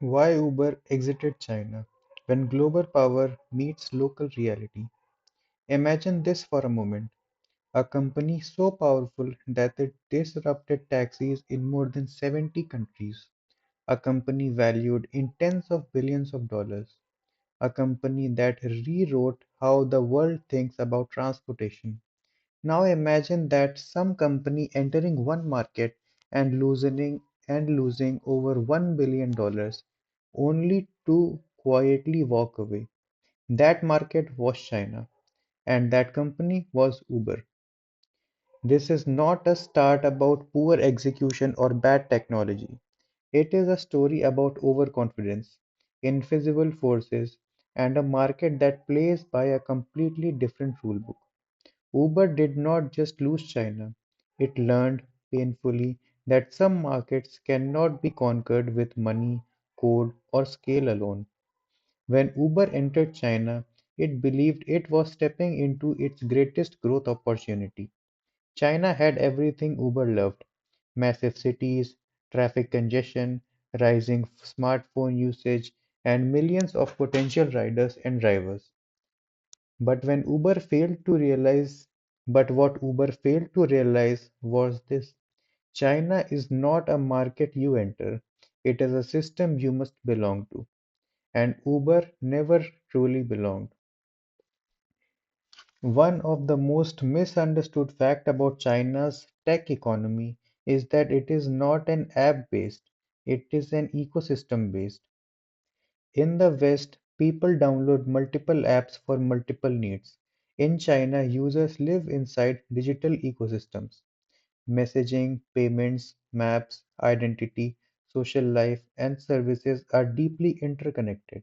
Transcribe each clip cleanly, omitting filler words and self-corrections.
Why Uber exited China when global power meets local reality. Imagine this for a moment. A company so powerful that it disrupted taxis in more than 70 countries. A company valued in tens of billions of dollars. A company that rewrote how the world thinks about transportation. Now imagine that some company entering one market and losing over $1 billion only to quietly walk away. That market was China, and that company was Uber. This is not a start about poor execution or bad technology. It is a story about overconfidence, invisible forces, and a market that plays by a completely different rulebook. Uber did not just lose China, it learned painfully that some markets cannot be conquered with money, code, or scale alone. When Uber entered China, it believed it was stepping into its greatest growth opportunity. China had everything Uber loved: massive cities, traffic congestion, rising smartphone usage, and millions of potential riders and drivers. But when Uber failed to realize, but what Uber failed to realize was this: China is not a market you enter, it is a system you must belong to. And Uber never truly belonged. One of the most misunderstood fact about China's tech economy is that it is not an app based, it is an ecosystem based. In the West, people download multiple apps for multiple needs. In China, users live inside digital ecosystems. Messaging, payments, maps, identity, social life, and services are deeply interconnected.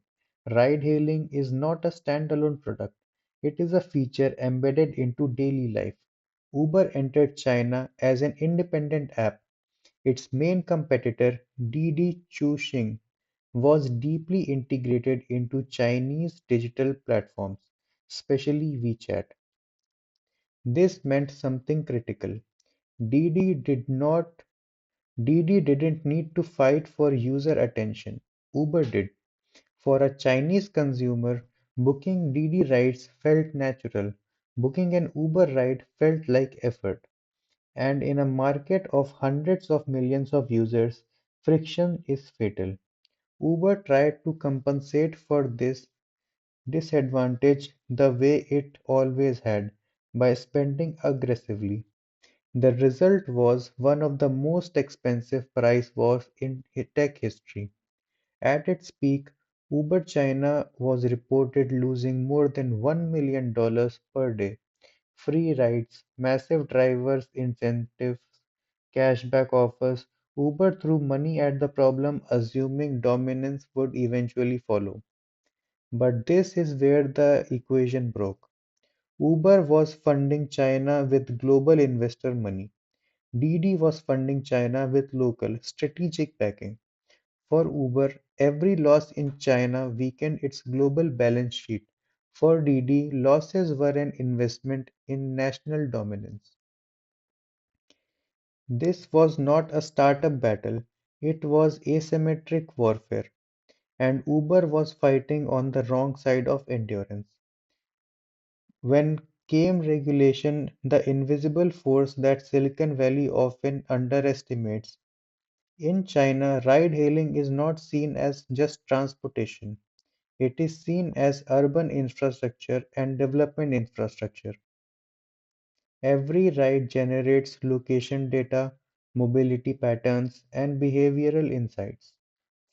Ride hailing is not a standalone product, it is a feature embedded into daily life. Uber entered China as an independent app. Its main competitor, Didi Chuxing, was deeply integrated into Chinese digital platforms, especially WeChat. This meant something critical. Didi did not Didi didn't need to fight for user attention. Uber did. For a Chinese consumer, booking Didi rides felt natural. Booking an Uber ride felt like effort. And in a market of hundreds of millions of users, friction is fatal. Uber tried to compensate for this disadvantage the way it always had, by spending aggressively. The result was one of the most expensive price wars in tech history. At its peak, Uber China was reported losing more than $1 million per day. Free rides, massive drivers incentives, cashback offers. Uber threw money at the problem, assuming dominance would eventually follow. But this is where the equation broke. Uber was funding China with global investor money. Didi was funding China with local, strategic backing. For Uber, every loss in China weakened its global balance sheet. For Didi, losses were an investment in national dominance. This was not a startup battle, it was asymmetric warfare, and Uber was fighting on the wrong side of endurance. When came regulation, the invisible force that Silicon Valley often underestimates. In China, ride-hailing is not seen as just transportation. It is seen as urban infrastructure and development infrastructure. Every ride generates location data, mobility patterns, and behavioral insights.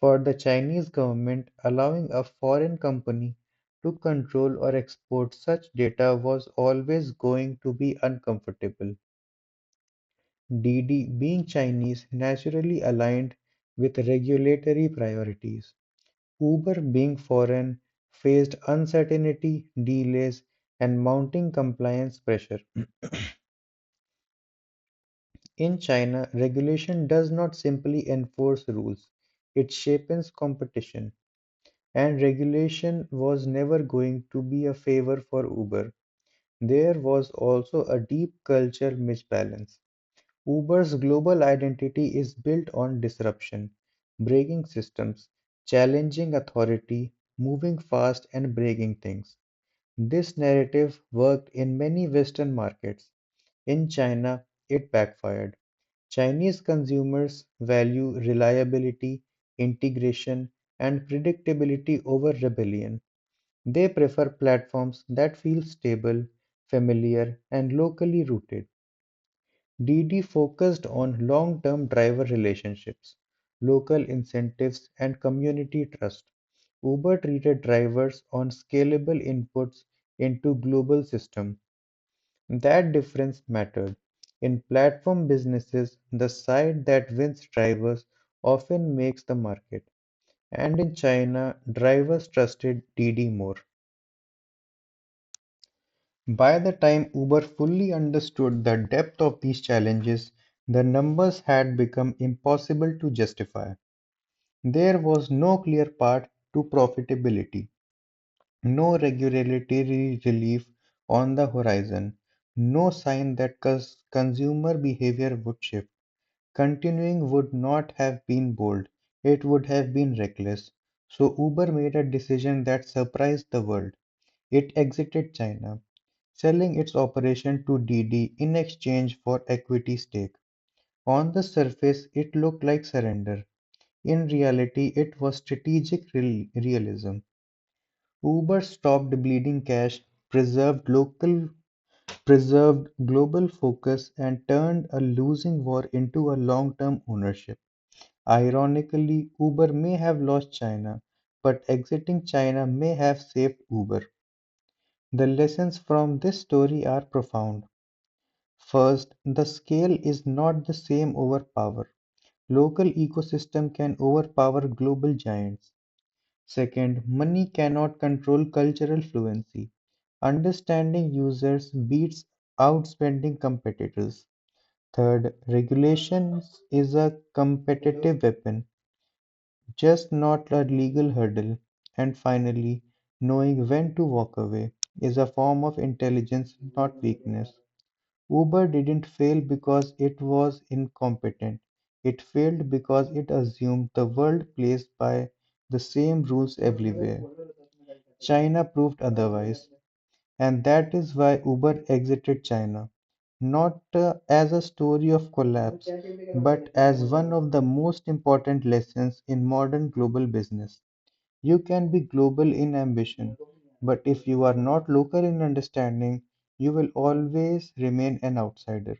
For the Chinese government, allowing a foreign company to control or export such data was always going to be uncomfortable. Didi, being Chinese, naturally aligned with regulatory priorities. Uber, being foreign, faced uncertainty, delays, and mounting compliance pressure. In China, regulation does not simply enforce rules, it shapes competition. And regulation was never going to be a favor for Uber. There was also a deep culture misbalance. Uber's global identity is built on disruption, breaking systems, challenging authority, moving fast and breaking things. This narrative worked in many Western markets. In China, it backfired. Chinese consumers value reliability, integration, and predictability over rebellion. They prefer platforms that feel stable, familiar, and locally rooted. Didi focused on long-term driver relationships, local incentives, and community trust. Uber treated drivers on scalable inputs into global system. That difference mattered. In platform businesses, the side that wins drivers often makes the market. And in China, drivers trusted Didi more. By the time Uber fully understood the depth of these challenges, the numbers had become impossible to justify. There was no clear path to profitability, no regulatory relief on the horizon, no sign that consumer behavior would shift. Continuing would not have been bold, it would have been reckless. So Uber made a decision that surprised the world. It exited China, selling its operation to Didi in exchange for equity stake. On the surface, it looked like surrender. In reality, it was strategic realism. Uber stopped bleeding cash, preserved global focus, and turned a losing war into a long-term ownership. Ironically, Uber may have lost China, but exiting China may have saved Uber. The lessons from this story are profound. First, the scale is not the same over power. Local ecosystem can overpower global giants. Second, money cannot control cultural fluency. Understanding users beats outspending competitors. Third, regulations is a competitive weapon, just not a legal hurdle. And finally, knowing when to walk away is a form of intelligence, not weakness. Uber didn't fail because it was incompetent. It failed because it assumed the world plays by the same rules everywhere. China proved otherwise, and that is why Uber exited China, not as a story of collapse, but as one of the most important lessons in modern global business. You can be global in ambition, but if you are not local in understanding, you will always remain an outsider.